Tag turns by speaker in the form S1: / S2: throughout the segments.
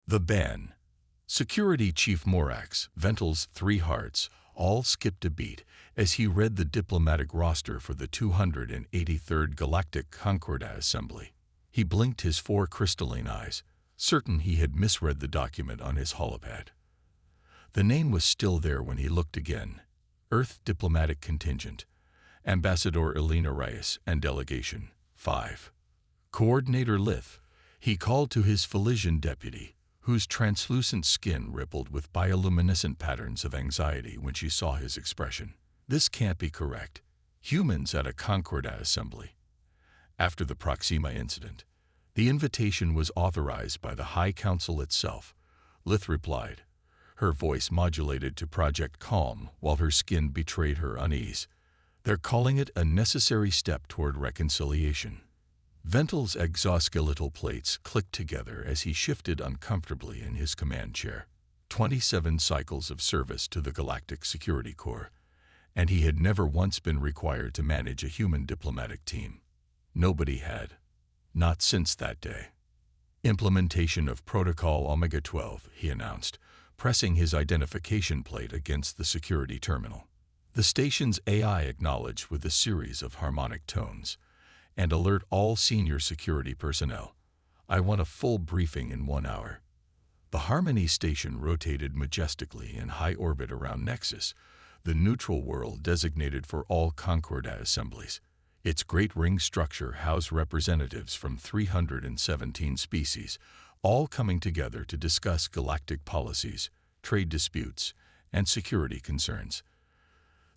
S1: The ban. Security Chief Morax, Vental's 3 hearts, all skipped a beat as he read the diplomatic roster for the 283rd Galactic Assembly. He blinked his 4 crystalline eyes, certain he had misread the document on his holopad. The name was still there when he looked again. Earth Diplomatic Contingent, Ambassador Elena Reyes and Delegation 5. Coordinator Lith. He called to his Felician deputy, whose translucent skin rippled with bioluminescent patterns of anxiety when she saw his expression. This can't be correct. Humans at a Concordat assembly. After the Proxima incident, the invitation was authorized by the High Council itself. Lith replied, her voice modulated to Project Calm while her skin betrayed her unease. They're calling it a necessary step toward reconciliation. Vental's exoskeletal plates clicked together as he shifted uncomfortably in his command chair. 27 cycles of service to the Galactic Security Corps, and he had never once been required to manage a human diplomatic team. Nobody had. Not since that day. Implementation of Protocol Omega-12, he announced, pressing his identification plate against the security terminal. The station's AI acknowledged with a series of harmonic tones. And alert all senior security personnel. I want a full briefing in 1 hour. The Harmony station rotated majestically in high orbit around Nexus, the neutral world designated for all Concordat assemblies. Its great ring structure housed representatives from 317 species, all coming together to discuss galactic policies, trade disputes, and security concerns.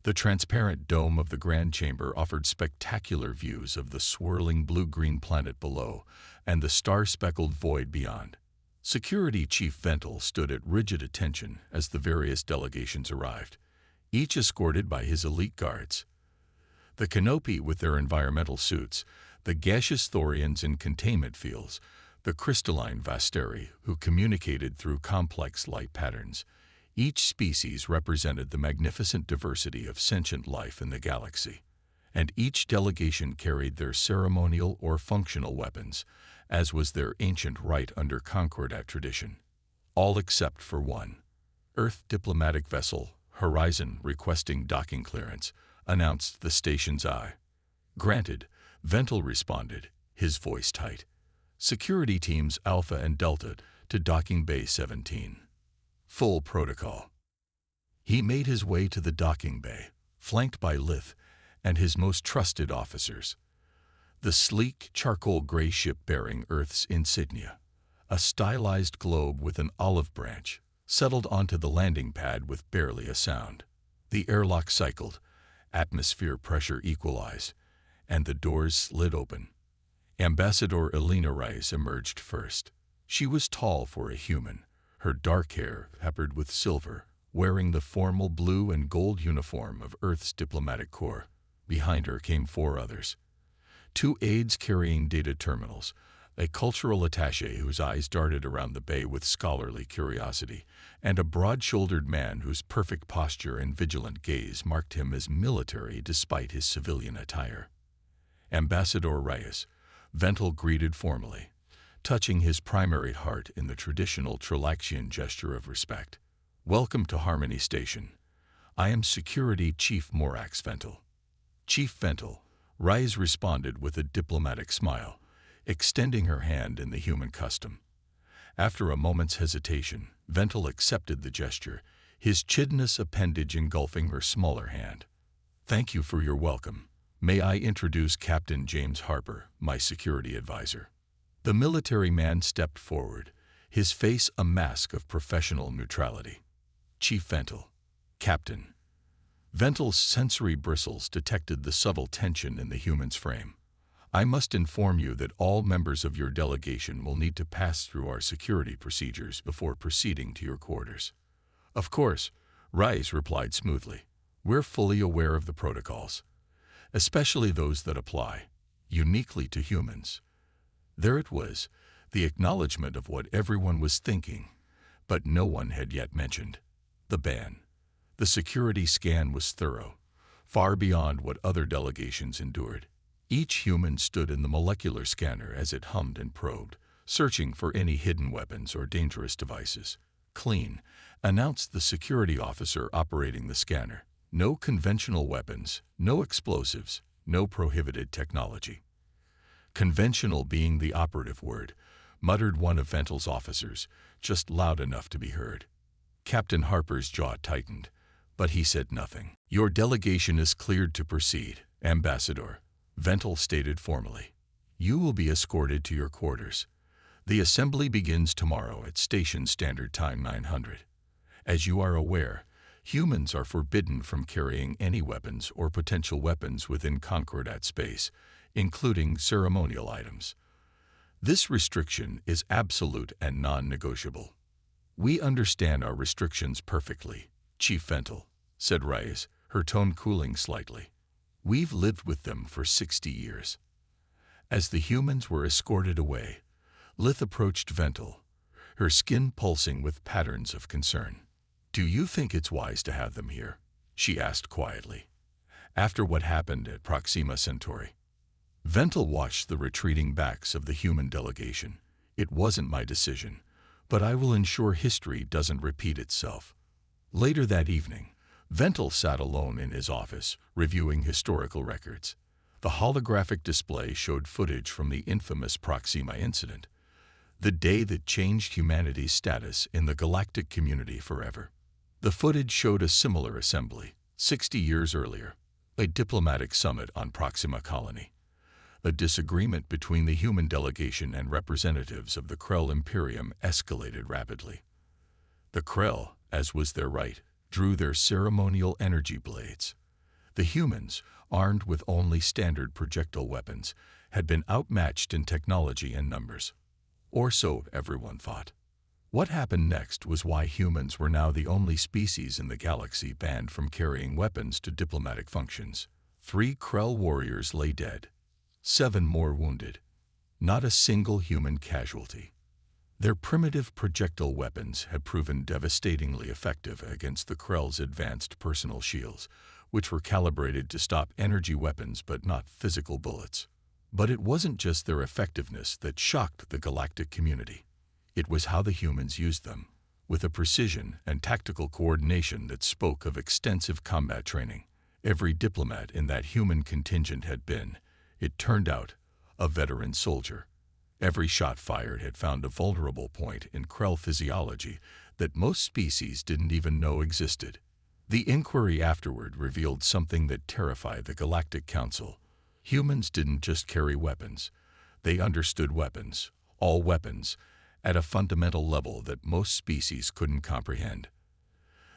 S1: The transparent dome of the Grand Chamber offered spectacular views of the swirling blue-green planet below and the star-speckled void beyond. Security Chief Vental stood at rigid attention as the various delegations arrived, each escorted by his elite guards. The Canopy with their environmental suits, the gaseous Thorians in containment fields, the crystalline Vasteri who communicated through complex light patterns. Each species represented the magnificent diversity of sentient life in the galaxy, and each delegation carried their ceremonial or functional weapons, as was their ancient right under Concordat tradition. All except for one. Earth diplomatic vessel, Horizon, requesting docking clearance, announced the station's eye. Granted, Vental responded, his voice tight. Security teams Alpha and Delta to docking bay 17. Full protocol. He made his way to the docking bay, flanked by Lith and his most trusted officers. The sleek, charcoal-gray ship bearing Earth's insignia, a stylized globe with an olive branch, settled onto the landing pad with barely a sound. The airlock cycled, atmosphere pressure equalized, and the doors slid open. Ambassador Elena Reyes emerged first. She was tall for a human, her dark hair peppered with silver, wearing the formal blue and gold uniform of Earth's diplomatic corps. Behind her came 4 others. 2 aides carrying data terminals, a cultural attaché whose eyes darted around the bay with scholarly curiosity, and a broad-shouldered man whose perfect posture and vigilant gaze marked him as military despite his civilian attire. Ambassador Reyes, Vental greeted formally, touching his primary heart in the traditional Trilaxian gesture of respect. Welcome to Harmony Station. I am Security Chief Morax Vental. Chief Vental, Reyes responded with a diplomatic smile, extending her hand in the human custom. After a moment's hesitation, Vental accepted the gesture, his chitinous appendage engulfing her smaller hand. Thank you for your welcome. May I introduce Captain James Harper, my security advisor. The military man stepped forward, his face a mask of professional neutrality. Chief Vental. Captain. Vental's sensory bristles detected the subtle tension in the human's frame. I must inform you that all members of your delegation will need to pass through our security procedures before proceeding to your quarters. Of course, Reyes replied smoothly. We're fully aware of the protocols, especially those that apply uniquely to humans. There it was, the acknowledgement of what everyone was thinking, but no one had yet mentioned. The ban. The security scan was thorough, far beyond what other delegations endured. Each human stood in the molecular scanner as it hummed and probed, searching for any hidden weapons or dangerous devices. "Clean," announced the security officer operating the scanner. "No conventional weapons, no explosives, no prohibited technology." "Conventional" being the operative word, muttered one of Vental's officers, just loud enough to be heard. Captain Harper's jaw tightened, but he said nothing. "Your delegation is cleared to proceed, Ambassador," Vental stated formally. "You will be escorted to your quarters. The assembly begins tomorrow at Station Standard Time 900. As you are aware, humans are forbidden from carrying any weapons or potential weapons within Concordat space, including ceremonial items. This restriction is absolute and non-negotiable." "We understand our restrictions perfectly, Chief Vental," said Reyes, her tone cooling slightly. "We've lived with them for 60 years. As the humans were escorted away, Lith approached Vental, her skin pulsing with patterns of concern. "Do you think it's wise to have them here?" she asked quietly. "After what happened at Proxima Centauri?" Vental watched the retreating backs of the human delegation. "It wasn't my decision, but I will ensure history doesn't repeat itself." Later that evening, Vental sat alone in his office, reviewing historical records. The holographic display showed footage from the infamous Proxima incident, the day that changed humanity's status in the galactic community forever. The footage showed a similar assembly, 60 years earlier, a diplomatic summit on Proxima Colony. A disagreement between the human delegation and representatives of the Krell Imperium escalated rapidly. The Krell, as was their right, drew their ceremonial energy blades. The humans, armed with only standard projectile weapons, had been outmatched in technology and numbers. Or so everyone thought. What happened next was why humans were now the only species in the galaxy banned from carrying weapons to diplomatic functions. 3 Krell warriors lay dead, 7 more wounded. Not a single human casualty. Their primitive projectile weapons had proven devastatingly effective against the Krell's advanced personal shields, which were calibrated to stop energy weapons but not physical bullets. But it wasn't just their effectiveness that shocked the galactic community. It was how the humans used them, with a precision and tactical coordination that spoke of extensive combat training. Every diplomat in that human contingent had been, it turned out, a veteran soldier. Every shot fired had found a vulnerable point in Krell physiology that most species didn't even know existed. The inquiry afterward revealed something that terrified the Galactic Council. Humans didn't just carry weapons. They understood weapons, all weapons, at a fundamental level that most species couldn't comprehend.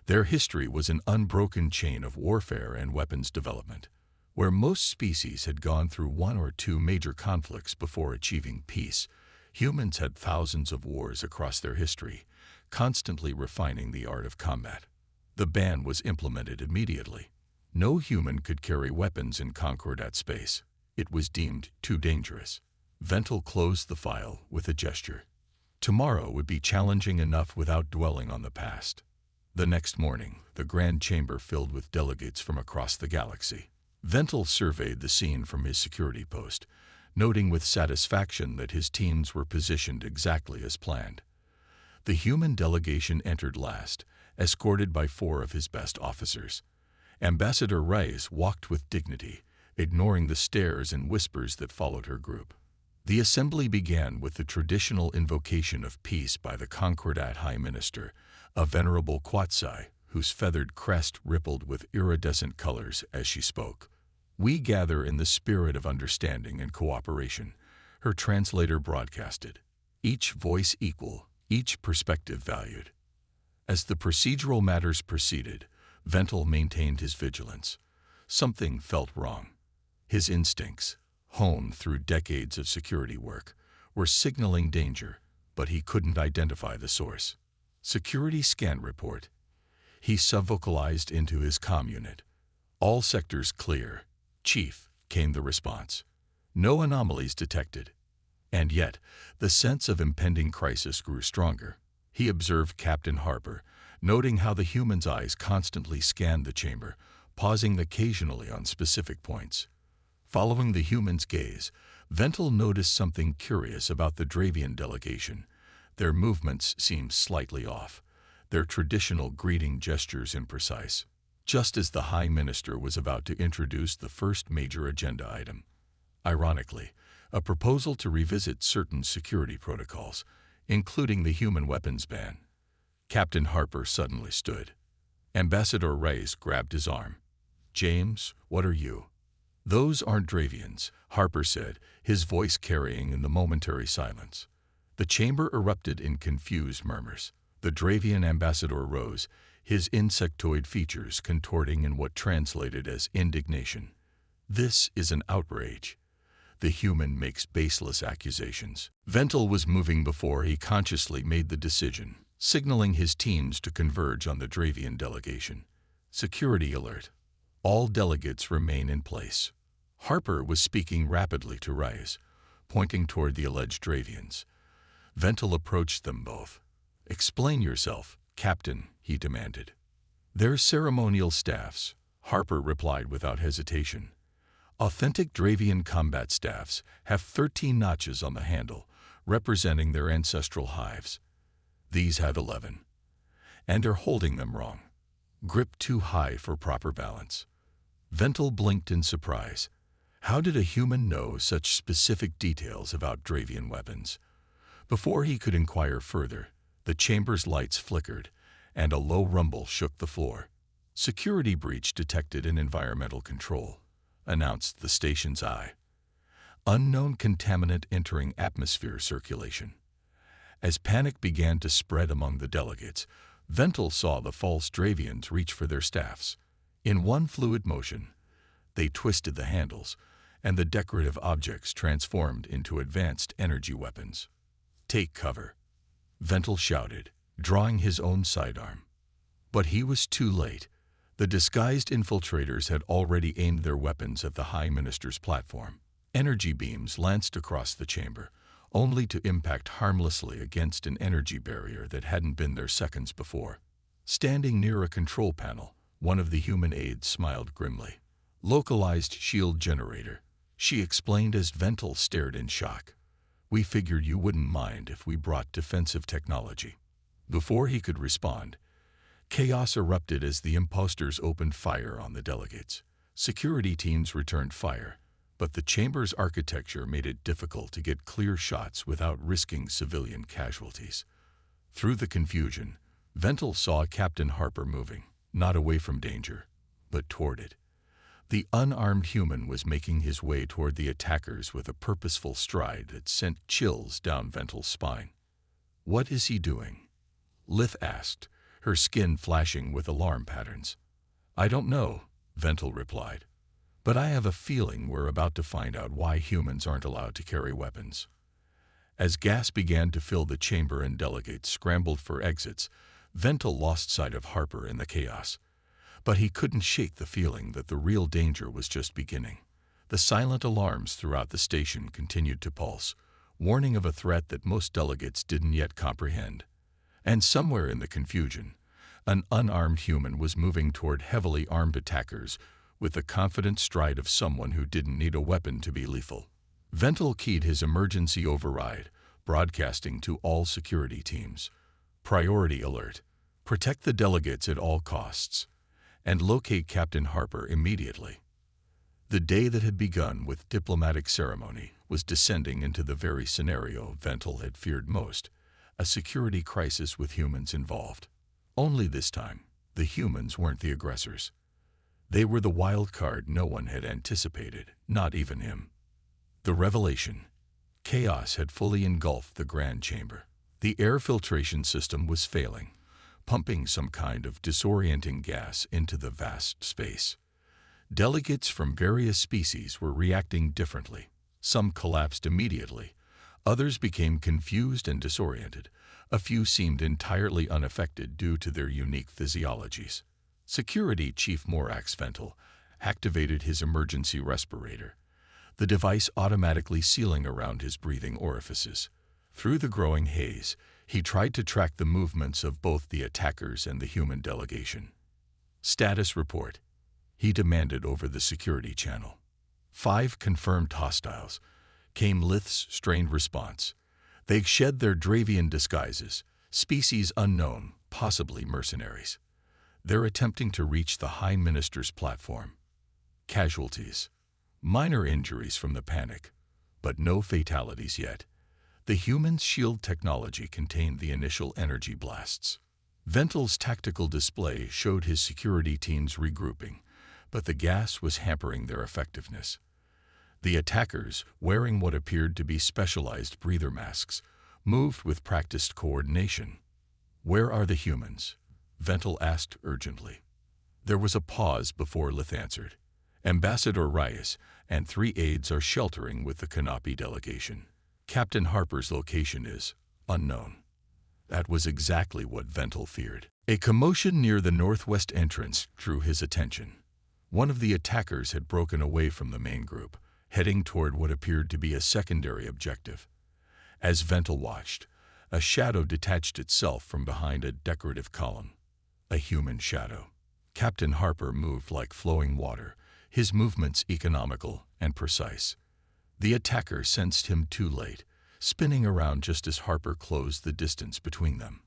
S1: Their history was an unbroken chain of warfare and weapons development, where most species had gone through 1 or 2 major conflicts before achieving peace. Humans had thousands of wars across their history, constantly refining the art of combat. The ban was implemented immediately. No human could carry weapons in Concordat space. It was deemed too dangerous. Vental closed the file with a gesture. Tomorrow would be challenging enough without dwelling on the past. The next morning, the Grand Chamber filled with delegates from across the galaxy. Vental surveyed the scene from his security post, noting with satisfaction that his teams were positioned exactly as planned. The human delegation entered last, escorted by 4 of his best officers. Ambassador Reyes walked with dignity, ignoring the stares and whispers that followed her group. The assembly began with the traditional invocation of peace by the Concordat High Minister, a venerable Quatsai, whose feathered crest rippled with iridescent colors as she spoke. "We gather in the spirit of understanding and cooperation," her translator broadcasted. "Each voice equal, each perspective valued." As the procedural matters proceeded, Vental maintained his vigilance. Something felt wrong. His instincts, honed through decades of security work, were signaling danger, but he couldn't identify the source. "Security scan report." He subvocalized into his comm unit. "All sectors clear, Chief," came the response. "No anomalies detected." And yet, the sense of impending crisis grew stronger. He observed Captain Harper, noting how the human's eyes constantly scanned the chamber, pausing occasionally on specific points. Following the human's gaze, Ventil noticed something curious about the Dravian delegation. Their movements seemed slightly off, their traditional greeting gestures imprecise, just as the High Minister was about to introduce the first major agenda item. Ironically, a proposal to revisit certain security protocols, including the human weapons ban. Captain Harper suddenly stood. Ambassador Reyes grabbed his arm. "James, what are you?" "Those aren't Dravians," Harper said, his voice carrying in the momentary silence. The chamber erupted in confused murmurs. The Dravian ambassador rose, his insectoid features contorting in what translated as indignation. "This is an outrage. The human makes baseless accusations." Ventil was moving before he consciously made the decision, signaling his teams to converge on the Dravian delegation. "Security alert. All delegates remain in place." Harper was speaking rapidly to Reyes, pointing toward the alleged Dravians. Ventil approached them both. "Explain yourself, Captain," he demanded. "They're ceremonial staffs," Harper replied without hesitation. "Authentic Dravian combat staffs have 13 notches on the handle, representing their ancestral hives. These have 11, and are holding them wrong. Grip too high for proper balance." Ventil blinked in surprise. How did a human know such specific details about Dravian weapons? Before he could inquire further, the chamber's lights flickered, and a low rumble shook the floor. "Security breach detected in environmental control," announced the station's eye. "Unknown contaminant entering atmosphere circulation." As panic began to spread among the delegates, Ventil saw the false Dravians reach for their staffs. In one fluid motion, they twisted the handles, and the decorative objects transformed into advanced energy weapons. "Take cover," Ventil shouted, drawing his own sidearm. But he was too late. The disguised infiltrators had already aimed their weapons at the High Minister's platform. Energy beams lanced across the chamber, only to impact harmlessly against an energy barrier that hadn't been there seconds before. Standing near a control panel, one of the human aides smiled grimly. "Localized shield generator," she explained as Ventil stared in shock. "We figured you wouldn't mind if we brought defensive technology." Before he could respond, chaos erupted as the imposters opened fire on the delegates. Security teams returned fire, but the chamber's architecture made it difficult to get clear shots without risking civilian casualties. Through the confusion, Ventil saw Captain Harper moving, not away from danger, but toward it. The unarmed human was making his way toward the attackers with a purposeful stride that sent chills down Ventil's spine. "What is he doing?" Lith asked, her skin flashing with alarm patterns. "I don't know," Ventil replied. "But I have a feeling we're about to find out why humans aren't allowed to carry weapons." As gas began to fill the chamber and delegates scrambled for exits, Ventil lost sight of Harper in the chaos. But he couldn't shake the feeling that the real danger was just beginning. The silent alarms throughout the station continued to pulse, warning of a threat that most delegates didn't yet comprehend. And somewhere in the confusion, an unarmed human was moving toward heavily armed attackers with the confident stride of someone who didn't need a weapon to be lethal. Ventil keyed his emergency override, broadcasting to all security teams. "Priority alert. Protect the delegates at all costs. And locate Captain Harper immediately." The day that had begun with diplomatic ceremony was descending into the very scenario Ventil had feared most, a security crisis with humans involved. Only this time, the humans weren't the aggressors. They were the wild card no one had anticipated, not even him. The revelation. Chaos had fully engulfed the Grand Chamber. The air filtration system was failing, pumping some kind of disorienting gas into the vast space. Delegates from various species were reacting differently. Some collapsed immediately. Others became confused and disoriented. A few seemed entirely unaffected due to their unique physiologies. Security Chief Morax Ventil activated his emergency respirator, the device automatically sealing around his breathing orifices. Through the growing haze, he tried to track the movements of both the attackers and the human delegation. "Status report," he demanded over the security channel. 5 confirmed hostiles, came Lith's strained response. They shed their Dravian disguises, species unknown, possibly mercenaries. They're attempting to reach the High Minister's platform. Casualties. Minor injuries from the panic, but no fatalities yet. The humans' shield technology contained the initial energy blasts. Vental's tactical display showed his security teams regrouping, but the gas was hampering their effectiveness. The attackers, wearing what appeared to be specialized breather masks, moved with practiced coordination. "Where are the humans?" Vental asked urgently. There was a pause before Lith answered. "Ambassador Reyes and 3 aides are sheltering with the Canopy delegation. Captain Harper's location is unknown." That was exactly what Vental feared. A commotion near the northwest entrance drew his attention. One of the attackers had broken away from the main group, heading toward what appeared to be a secondary objective. As Vental watched, a shadow detached itself from behind a decorative column. A human shadow. Captain Harper moved like flowing water, his movements economical and precise. The attacker sensed him too late, spinning around just as Harper closed the distance between them.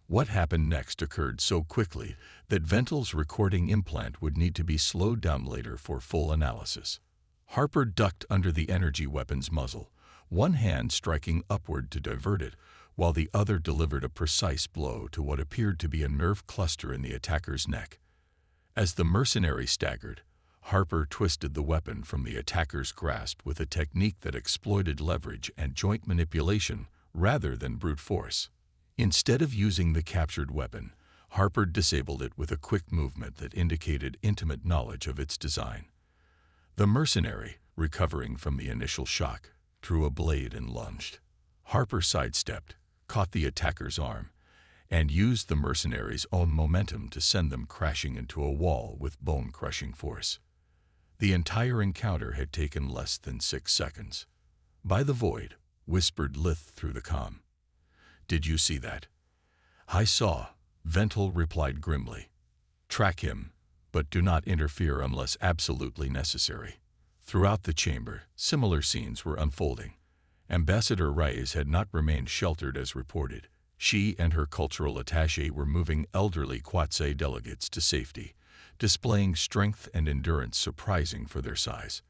S1: What happened next occurred so quickly that Vental's recording implant would need to be slowed down later for full analysis. Harper ducked under the energy weapon's muzzle, one hand striking upward to divert it, while the other delivered a precise blow to what appeared to be a nerve cluster in the attacker's neck. As the mercenary staggered, Harper twisted the weapon from the attacker's grasp with a technique that exploited leverage and joint manipulation rather than brute force. Instead of using the captured weapon, Harper disabled it with a quick movement that indicated intimate knowledge of its design. The mercenary, recovering from the initial shock, drew a blade and lunged. Harper sidestepped, caught the attacker's arm, and used the mercenary's own momentum to send them crashing into a wall with bone-crushing force. The entire encounter had taken less than 6 seconds. "By the void," whispered Lith through the comm. "Did you see that?" "I saw," Vental replied grimly. "Track him, but do not interfere unless absolutely necessary." Throughout the chamber, similar scenes were unfolding. Ambassador Reyes had not remained sheltered as reported. She and her cultural attaché were moving elderly Quatse delegates to safety, displaying strength and endurance surprising for their size.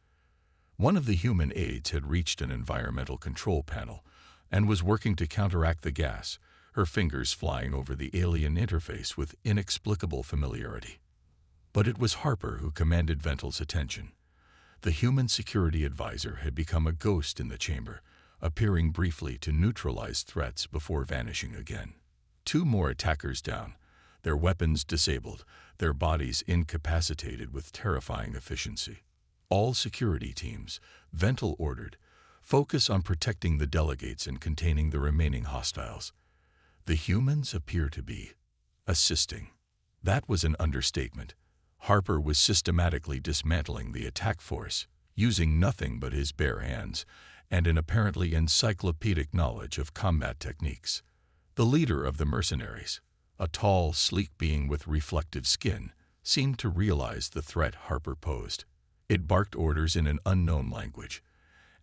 S1: One of the human aides had reached an environmental control panel and was working to counteract the gas, her fingers flying over the alien interface with inexplicable familiarity. But it was Harper who commanded Vental's attention. The human security advisor had become a ghost in the chamber, appearing briefly to neutralize threats before vanishing again. 2 more attackers down, their weapons disabled, their bodies incapacitated with terrifying efficiency. "All security teams," Vental ordered, "focus on protecting the delegates and containing the remaining hostiles." The humans appear to be assisting. That was an understatement. Harper was systematically dismantling the attack force, using nothing but his bare hands and an apparently encyclopedic knowledge of combat techniques. The leader of the mercenaries, a tall, sleek being with reflective skin, seemed to realize the threat Harper posed. It barked orders in an unknown language,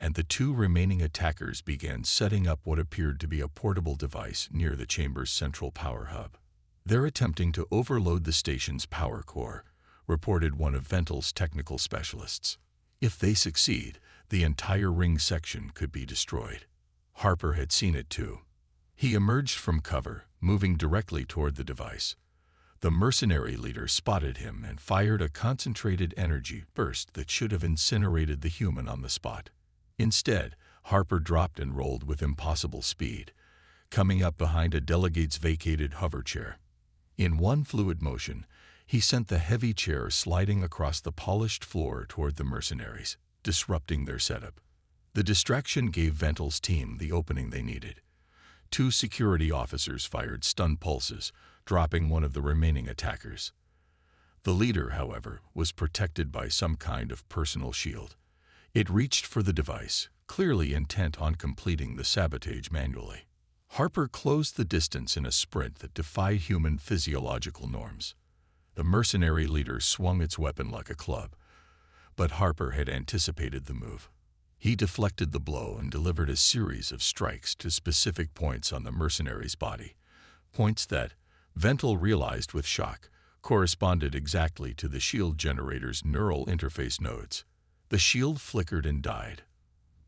S1: and the 2 remaining attackers began setting up what appeared to be a portable device near the chamber's central power hub. "They're attempting to overload the station's power core," reported one of Vental's technical specialists. "If they succeed, the entire ring section could be destroyed." Harper had seen it too. He emerged from cover, moving directly toward the device. The mercenary leader spotted him and fired a concentrated energy burst that should have incinerated the human on the spot. Instead, Harper dropped and rolled with impossible speed, coming up behind a delegate's vacated hover chair. In one fluid motion, he sent the heavy chair sliding across the polished floor toward the mercenaries, disrupting their setup. The distraction gave Vental's team the opening they needed. 2 security officers fired stun pulses, dropping one of the remaining attackers. The leader, however, was protected by some kind of personal shield. It reached for the device, clearly intent on completing the sabotage manually. Harper closed the distance in a sprint that defied human physiological norms. The mercenary leader swung its weapon like a club, but Harper had anticipated the move. He deflected the blow and delivered a series of strikes to specific points on the mercenary's body, points that, Ventil realized with shock, corresponded exactly to the shield generator's neural interface nodes. The shield flickered and died.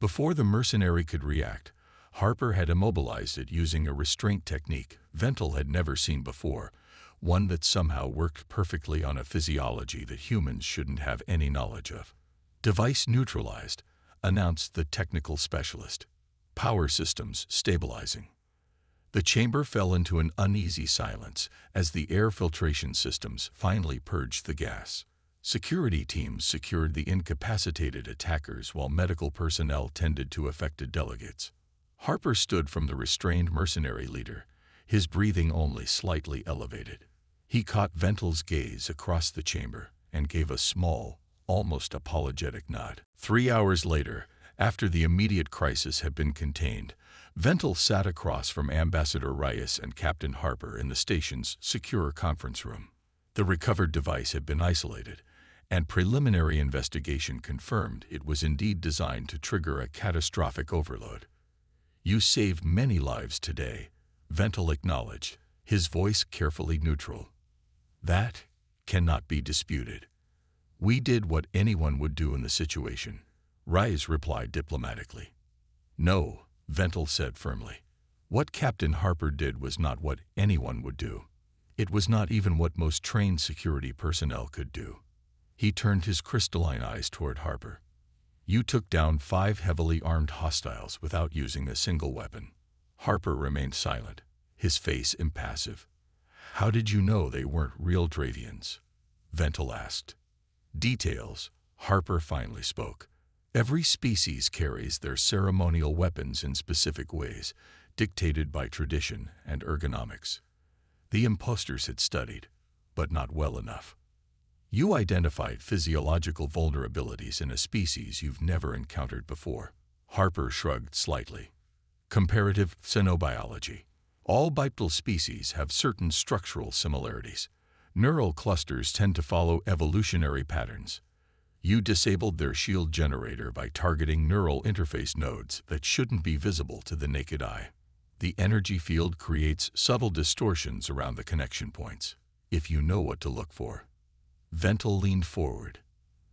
S1: Before the mercenary could react, Harper had immobilized it using a restraint technique Ventil had never seen before, one that somehow worked perfectly on a physiology that humans shouldn't have any knowledge of. "Device neutralized," announced the technical specialist. "Power systems stabilizing." The chamber fell into an uneasy silence as the air filtration systems finally purged the gas. Security teams secured the incapacitated attackers while medical personnel tended to affected delegates. Harper stood from the restrained mercenary leader, his breathing only slightly elevated. He caught Ventil's gaze across the chamber and gave a small, almost apologetic nod. 3 hours later, after the immediate crisis had been contained, Ventil sat across from Ambassador Reyes and Captain Harper in the station's secure conference room. The recovered device had been isolated, and preliminary investigation confirmed it was indeed designed to trigger a catastrophic overload. "You saved many lives today," Ventil acknowledged, his voice carefully neutral. "That cannot be disputed. We did what anyone would do in the situation," Reyes replied diplomatically. "No," Ventil said firmly. "What Captain Harper did was not what anyone would do. It was not even what most trained security personnel could do." He turned his crystalline eyes toward Harper. "You took down 5 heavily armed hostiles without using a single weapon." Harper remained silent, his face impassive. "How did you know they weren't real Dravians?" Ventil asked. "Details," Harper finally spoke. "Every species carries their ceremonial weapons in specific ways, dictated by tradition and ergonomics. The imposters had studied, but not well enough. You identified physiological vulnerabilities in a species you've never encountered before." Harper shrugged slightly. "Comparative xenobiology. All bipedal species have certain structural similarities. Neural clusters tend to follow evolutionary patterns. You disabled their shield generator by targeting neural interface nodes that shouldn't be visible to the naked eye. The energy field creates subtle distortions around the connection points, if you know what to look for." Ventil leaned forward.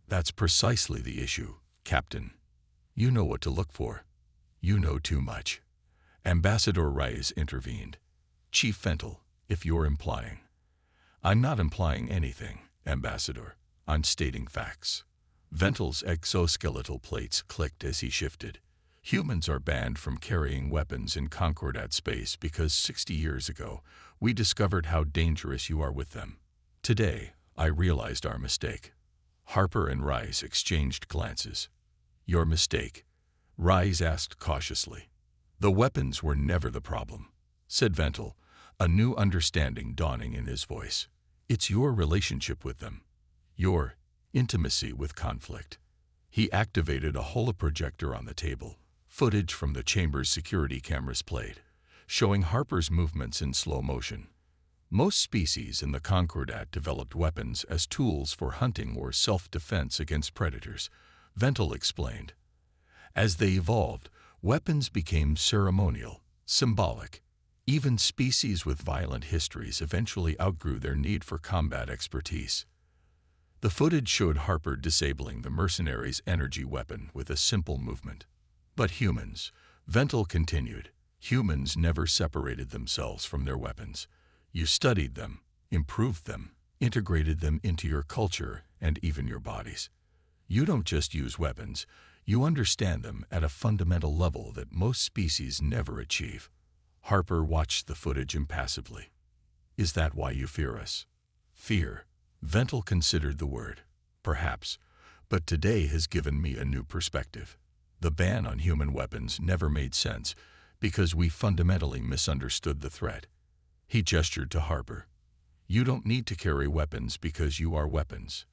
S1: "That's precisely the issue, Captain. You know what to look for. You know too much." Ambassador Reyes intervened. "Chief Ventil, if you're implying—" "I'm not implying anything, Ambassador. I'm stating facts." Ventil's exoskeletal plates clicked as he shifted. "Humans are banned from carrying weapons in Concordat space because 60 years ago, we discovered how dangerous you are with them. Today, I realized our mistake." Harper and Reyes exchanged glances. "Your mistake?" Reyes asked cautiously. "The weapons were never the problem," said Ventil, a new understanding dawning in his voice. "It's your relationship with them. Your intimacy with conflict." He activated a holoprojector on the table. Footage from the chamber's security cameras played, showing Harper's movements in slow motion. Most species in the Concordat developed weapons as tools for hunting or self-defense against predators, Ventil explained. As they evolved, weapons became ceremonial, symbolic. Even species with violent histories eventually outgrew their need for combat expertise. The footage showed Harper disabling the mercenary's energy weapon with a simple movement. "But humans," Ventil continued, "humans never separated themselves from their weapons. You studied them, improved them, integrated them into your culture and even your bodies. You don't just use weapons, you understand them at a fundamental level that most species never achieve." Harper watched the footage impassively. "Is that why you fear us?" "Fear." Ventil considered the word. "Perhaps, but today has given me a new perspective. The ban on human weapons never made sense because we fundamentally misunderstood the threat." He gestured to Harper. "You don't need to carry weapons because you are weapons.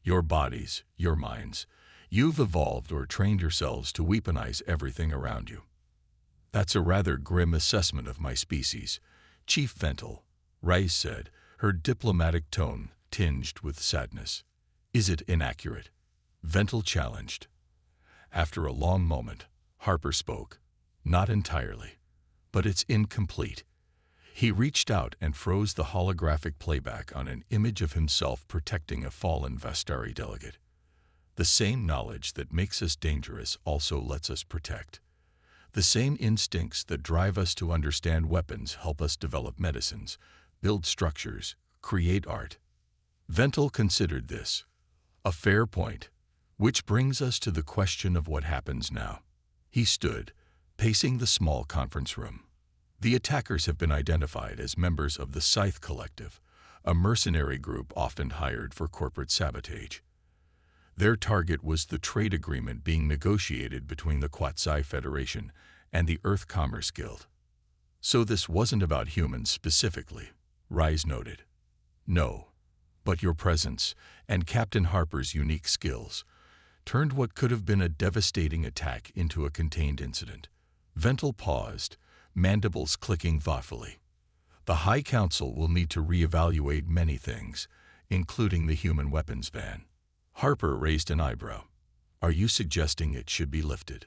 S1: Your bodies, your minds, you've evolved or trained yourselves to weaponize everything around you." "That's a rather grim assessment of my species, Chief Ventil," Reyes said, her diplomatic tone tinged with sadness. "Is it inaccurate?" Ventil challenged. After a long moment, Harper spoke. Not entirely, but it's incomplete. He reached out and froze the holographic playback on an image of himself protecting a fallen Vastari delegate. The same knowledge that makes us dangerous also lets us protect. The same instincts that drive us to understand weapons help us develop medicines, build structures, create art. Ventel considered this. A fair point. Which brings us to the question of what happens now. He stood, pacing the small conference room. The attackers have been identified as members of the Scythe Collective, a mercenary group often hired for corporate sabotage. Their target was the trade agreement being negotiated between the Quatsai Federation and the Earth Commerce Guild. So this wasn't about humans specifically, Rise noted. No, but your presence and Captain Harper's unique skills turned what could have been a devastating attack into a contained incident. Ventel paused, mandibles clicking thoughtfully. The High Council will need to reevaluate many things, including the human weapons ban. Harper raised an eyebrow. Are you suggesting it should be lifted?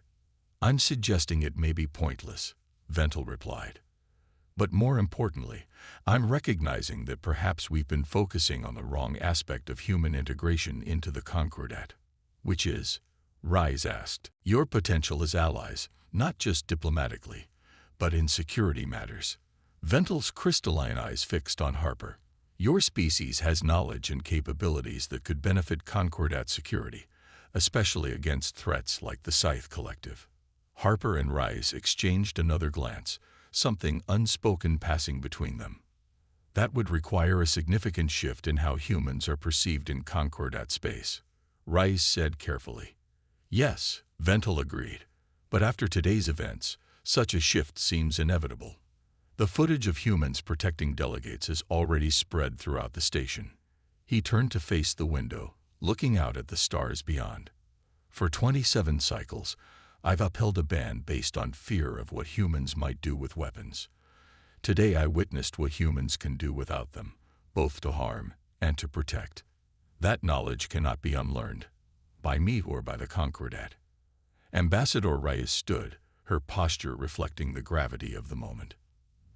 S1: I'm suggesting it may be pointless, Ventel replied. But more importantly, I'm recognizing that perhaps we've been focusing on the wrong aspect of human integration into the Concordat. Which is? Rise asked. Your potential as allies, not just diplomatically, but in security matters. Ventel's crystalline eyes fixed on Harper. Your species has knowledge and capabilities that could benefit Concordat security, especially against threats like the Scythe Collective. Harper and Rise exchanged another glance, something unspoken passing between them. That would require a significant shift in how humans are perceived in Concordat space, Rise said carefully. Yes, Ventel agreed. But after today's events, such a shift seems inevitable. The footage of humans protecting delegates has already spread throughout the station. He turned to face the window, looking out at the stars beyond. For 27 cycles, I've upheld a ban based on fear of what humans might do with weapons. Today I witnessed what humans can do without them, both to harm and to protect. That knowledge cannot be unlearned, by me or by the Concordat. Ambassador Reyes stood, her posture reflecting the gravity of the moment.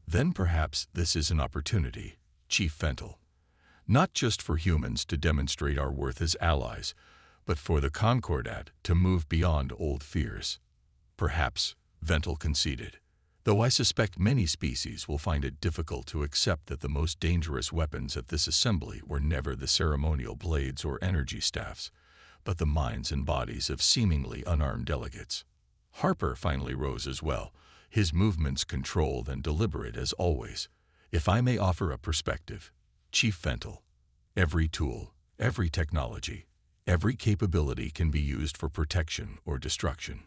S1: Then perhaps this is an opportunity, Chief Ventel. Not just for humans to demonstrate our worth as allies, but for the Concordat to move beyond old fears. Perhaps, Ventel conceded, though I suspect many species will find it difficult to accept that the most dangerous weapons at this assembly were never the ceremonial blades or energy staffs, but the minds and bodies of seemingly unarmed delegates. Harper finally rose as well, his movements controlled and deliberate as always. If I may offer a perspective, Chief Ventel, every tool, every technology, every capability can be used for protection or destruction.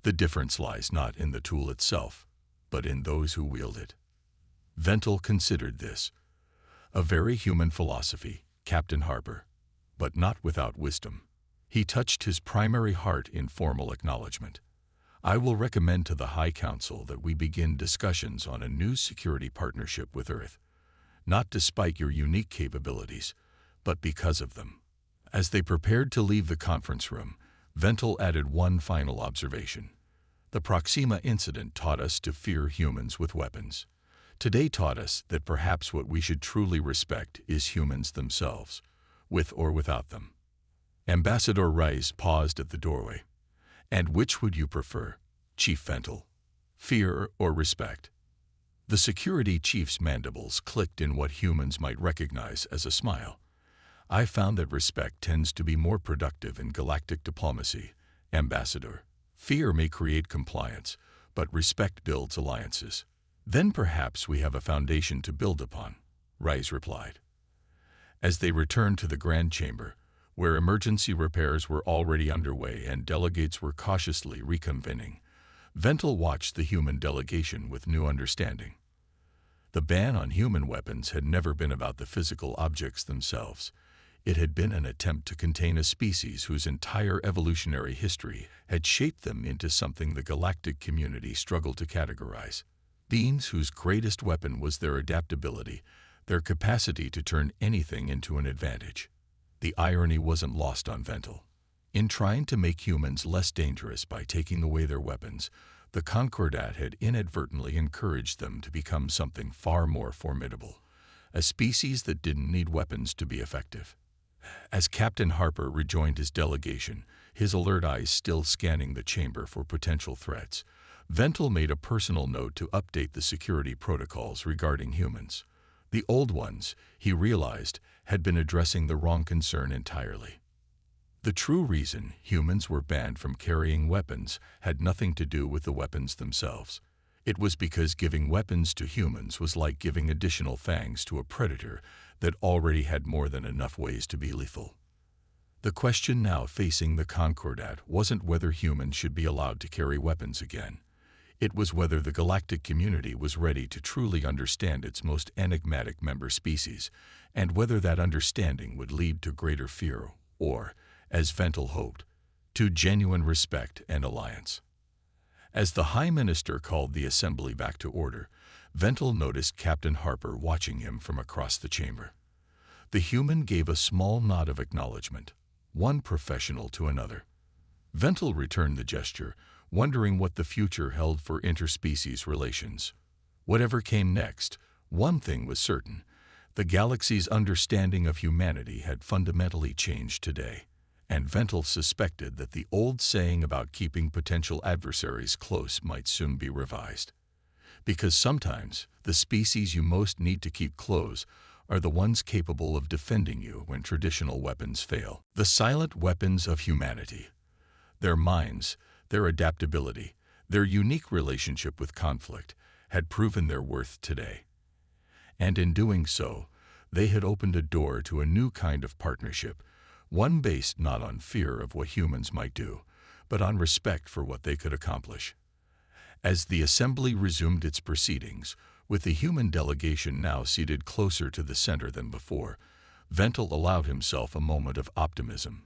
S1: The difference lies not in the tool itself, but in those who wield it. Ventel considered this. A very human philosophy, Captain Harper, but not without wisdom. He touched his primary heart in formal acknowledgement. I will recommend to the High Council that we begin discussions on a new security partnership with Earth, not despite your unique capabilities, but because of them. As they prepared to leave the conference room, Ventel added one final observation. The Proxima incident taught us to fear humans with weapons. Today taught us that perhaps what we should truly respect is humans themselves, with or without them. Ambassador Rice paused at the doorway. And which would you prefer, Chief Ventel? Fear or respect? The security chief's mandibles clicked in what humans might recognize as a smile. I found that respect tends to be more productive in galactic diplomacy, Ambassador. Fear may create compliance, but respect builds alliances. Then perhaps we have a foundation to build upon, Rice replied. As they returned to the Grand Chamber, where emergency repairs were already underway and delegates were cautiously reconvening, Ventel watched the human delegation with new understanding. The ban on human weapons had never been about the physical objects themselves. It had been an attempt to contain a species whose entire evolutionary history had shaped them into something the galactic community struggled to categorize. Beings whose greatest weapon was their adaptability, their capacity to turn anything into an advantage. The irony wasn't lost on Ventel. In trying to make humans less dangerous by taking away their weapons, the Concordat had inadvertently encouraged them to become something far more formidable, a species that didn't need weapons to be effective. As Captain Harper rejoined his delegation, his alert eyes still scanning the chamber for potential threats, Ventil made a personal note to update the security protocols regarding humans. The old ones, he realized, had been addressing the wrong concern entirely. The true reason humans were banned from carrying weapons had nothing to do with the weapons themselves. It was because giving weapons to humans was like giving additional fangs to a predator that already had more than enough ways to be lethal. The question now facing the Concordat wasn't whether humans should be allowed to carry weapons again. It was whether the galactic community was ready to truly understand its most enigmatic member species, and whether that understanding would lead to greater fear or, as Ventil hoped, to genuine respect and alliance. As the High Minister called the assembly back to order, Ventil noticed Captain Harper watching him from across the chamber. The human gave a small nod of acknowledgement, one professional to another. Ventil returned the gesture, wondering what the future held for interspecies relations. Whatever came next, one thing was certain: the galaxy's understanding of humanity had fundamentally changed today. And Ventil suspected that the old saying about keeping potential adversaries close might soon be revised. Because sometimes the species you most need to keep close are the ones capable of defending you when traditional weapons fail. The silent weapons of humanity. Their minds, their adaptability, their unique relationship with conflict had proven their worth today. And in doing so, they had opened a door to a new kind of partnership, one based not on fear of what humans might do, but on respect for what they could accomplish. As the assembly resumed its proceedings, with the human delegation now seated closer to the center than before, Ventil allowed himself a moment of optimism.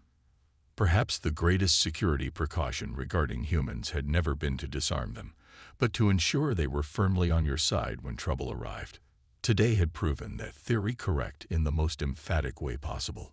S1: Perhaps the greatest security precaution regarding humans had never been to disarm them, but to ensure they were firmly on your side when trouble arrived. Today had proven that theory correct in the most emphatic way possible.